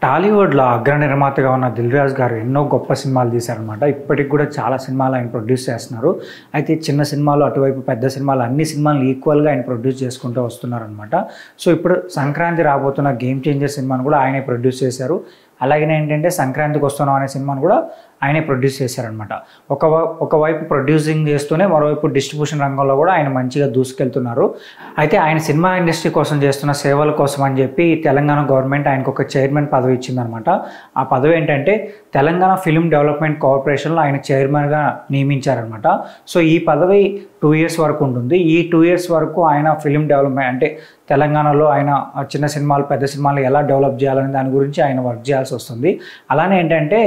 టాలీవుడ్‌లో అగ్ర నిర్మాతగా ఉన్న 'దిల్ రాజు' గారు ఎన్నో గొప్ప సినిమాలు తీశారనమాట. ఇప్పటికి కూడా చాలా సినిమాలు ఆయన ప్రొడ్యూస్ చేస్తున్నారు. అయితే చిన్న సినిమాలు, అటువైపు పెద్ద సినిమాలు అన్ని సినిమాలను ఈక్వల్‌గా ఆయన ప్రొడ్యూస్ చేసుకుంటూ వస్తున్నారనమాట. సో, ఇప్పుడు సంక్రాంతి రాబోతున్న 'గేమ్ చేంజర్' సినిమాను కూడా ఆయనే ప్రొడ్యూస్ చేశారు. అలాగనే ఏంటంటే 'సంక్రాంతికి వస్తున్నాం' అనే సినిమాను కూడా ఆయనే ప్రొడ్యూస్ చేశారనమాట. ఒకవైపు ప్రొడ్యూసింగ్ చేస్తూనే మరోవైపు డిస్ట్రిబ్యూషన్ రంగంలో కూడా ఆయన మంచిగా దూసుకెళ్తున్నారు. అయితే ఆయన సినిమా ఇండస్ట్రీ కోసం చేస్తున్న సేవల కోసం అని చెప్పి తెలంగాణ గవర్నమెంట్ ఆయనకు ఒక చైర్మన్ పదవి ఇచ్చిందనమాట. ఆ పదవి ఏంటంటే తెలంగాణ ఫిల్మ్ డెవలప్మెంట్ కార్పొరేషన్లో ఆయన చైర్మన్గా నియమించారనమాట. సో, ఈ పదవి 2 ఇయర్స్ వరకు ఉంటుంది. ఈ 2 ఇయర్స్ వరకు ఆయన ఫిల్మ్ డెవలప్మెంట్ అంటే తెలంగాణలో ఆయన చిన్న సినిమాలు, పెద్ద సినిమాలు ఎలా డెవలప్ చేయాలనే దాని గురించి ఆయన వర్క్ చేయాల్సి వస్తుంది. అలానే ఏంటంటే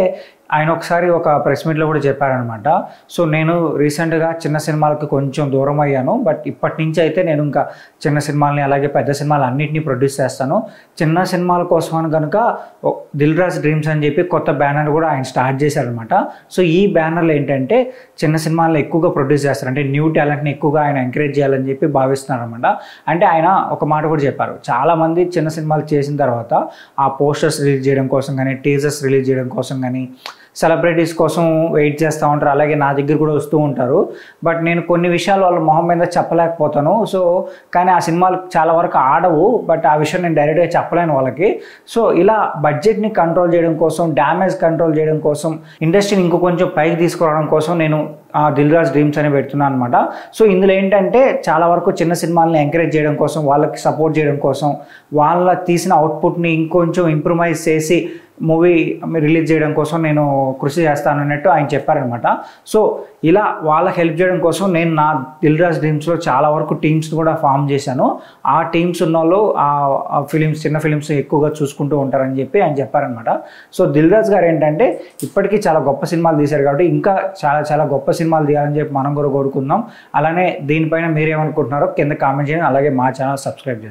ఆయన ఒకసారి ఒక ప్రెస్ మీట్లో కూడా చెప్పారనమాట. సో, నేను రీసెంట్గా చిన్న సినిమాలకి కొంచెం దూరం అయ్యాను. బట్ ఇప్పటి నుంచి అయితే నేను ఇంకా చిన్న సినిమాలని అలాగే పెద్ద సినిమాలు అన్నింటినీ ప్రొడ్యూస్ చేస్తాను. చిన్న సినిమాల కోసం అని కనుక 'దిల్ రాజు డ్రీమ్స్' అని చెప్పి కొత్త బ్యానర్ కూడా ఆయన స్టార్ట్ చేశారనమాట. సో, ఈ బ్యానర్లో ఏంటంటే చిన్న సినిమాలను ఎక్కువగా ప్రొడ్యూస్ చేస్తారు. అంటే న్యూ టాలెంట్ని ఎక్కువగా ఆయన ఎంకరేజ్ చేయాలని చెప్పి భావిస్తున్నారనమాట. అంటే ఆయన ఒక మాట కూడా చెప్పారు. చాలామంది చిన్న సినిమాలు చేసిన తర్వాత ఆ పోస్టర్స్ రిలీజ్ చేయడం కోసం కానీ, టీజర్స్ రిలీజ్ చేయడం కోసం కానీ, సెలబ్రిటీస్ కోసం వెయిట్ చేస్తూ ఉంటారు. అలాగే నా దగ్గర కూడా వస్తూ ఉంటారు. బట్ నేను కొన్ని విషయాలు వాళ్ళ మొహం మీద చెప్పలేకపోతాను. సో, కానీ ఆ సినిమాలు చాలా వరకు ఆడవు. బట్ ఆ విషయం నేను డైరెక్ట్గా చెప్పలేను వాళ్ళకి. సో, ఇలా బడ్జెట్ని కంట్రోల్ చేయడం కోసం, డ్యామేజ్ కంట్రోల్ చేయడం కోసం, ఇండస్ట్రీని ఇంకో కొంచెం పైకి తీసుకురావడం కోసం నేను 'దిల్ రాజు డ్రీమ్స్' అని పెడుతున్నాను అనమాట. సో, ఇందులో ఏంటంటే చాలా వరకు చిన్న సినిమాలని ఎంకరేజ్ చేయడం కోసం, వాళ్ళకి సపోర్ట్ చేయడం కోసం, వాళ్ళ తీసిన అవుట్పుట్ని ఇంకొంచెం ఇంప్రూవైజ్ చేసి మూవీ రిలీజ్ చేయడం కోసం నేను కృషి చేస్తాను అన్నట్టు ఆయన చెప్పారనమాట. సో, ఇలా వాళ్ళకి హెల్ప్ చేయడం కోసం నేను నా 'దిల్ రాజు డ్రీమ్స్'లో చాలా వరకు టీమ్స్ కూడా ఫామ్ చేశాను. ఆ టీమ్స్ ఉన్న వాళ్ళు ఆ ఫిలిమ్స్, చిన్న ఫిలిమ్స్ ఎక్కువగా చూసుకుంటూ ఉంటారని చెప్పి ఆయన చెప్పారనమాట. సో, 'దిల్ రాజు' గారు ఏంటంటే ఇప్పటికీ చాలా గొప్ప సినిమాలు తీశారు కాబట్టి ఇంకా చాలా చాలా గొప్ప సినిమాలు తీయాలని చెప్పి మనం కూడా కోరుకుందాం. అలానే దీనిపైన మీరేమనుకుంటున్నారో కింద కామెంట్ చేయండి. అలాగే మా ఛానల్ సబ్స్క్రైబ్ చేయండి.